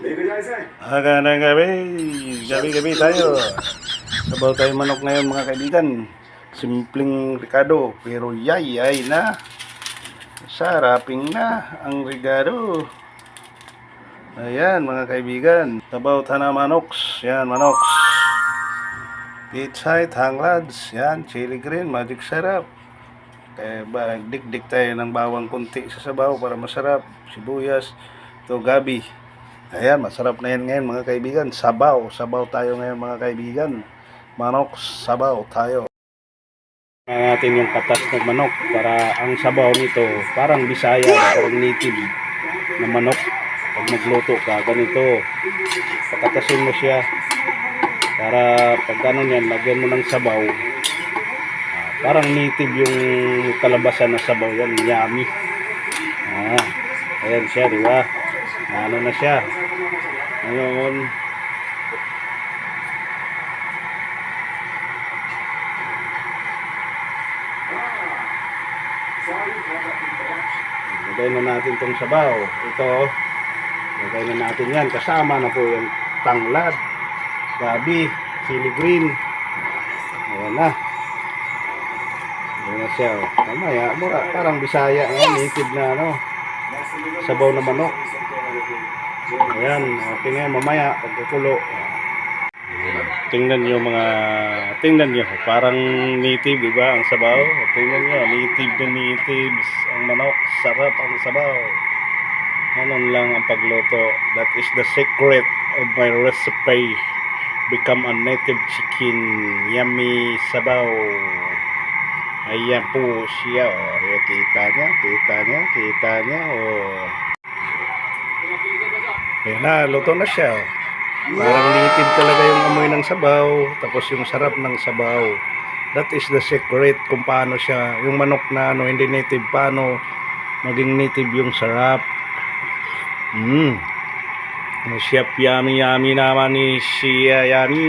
Magandang gabi. Gabi-gabi tayo. Sabaw tayo manok ngayon mga kaibigan. Simpleng Ricardo pero yay na. Saraping na ang Ricardo. Ayan mga kaibigan. Sabaw tana manoks. Yan manoks. Pitsay, tanglads. Yan, chili green, magic sarap. Kaya ba, dik-dik tayo ng bawang kunti sa sabaw para masarap. Sibuyas. Ito gabi. Ayan, masarap na yan ngayon mga kaibigan. Sabaw tayo ngayon mga kaibigan. Manok, sabaw tayo. Natin yung katas ng manok para ang sabaw nito parang Bisaya, parang native na manok. Pag magluto ka, ganito. Pakatasin mo siya para pag gano'n yan, lagyan mo ng sabaw. Parang native yung kalabasan na sabaw yan, yummy. Ayan siya, di ba? Ano na siya. Ngayon, lagay na natin itong sabaw. Ito, lagay na natin yan. Kasama na po yung tanglad, gabi, chili green. Ayan na. Ayan na siya. Mamaya, parang Bisaya, native na ano, sabaw na manok. Ayan, okay na yan. Mamaya, pagkakulo. Tingnan nyo, parang native, diba, ang sabaw. Tingnan nyo, native na natives ang manok. Sarap ang sabaw. Ganun lang ang pagluto. That is the secret of my recipe. Become a native chicken. Yummy sabaw. Ayan po siya. Oh. Kita niya. Oh. Ayan na, luto na siya. Oh. Parang native talaga yung amoy ng sabaw, tapos yung sarap ng sabaw. That is the secret kung paano siya, yung manok na ano, hindi native, paano maging native yung sarap. Chef yummy naman ni siya, yummy.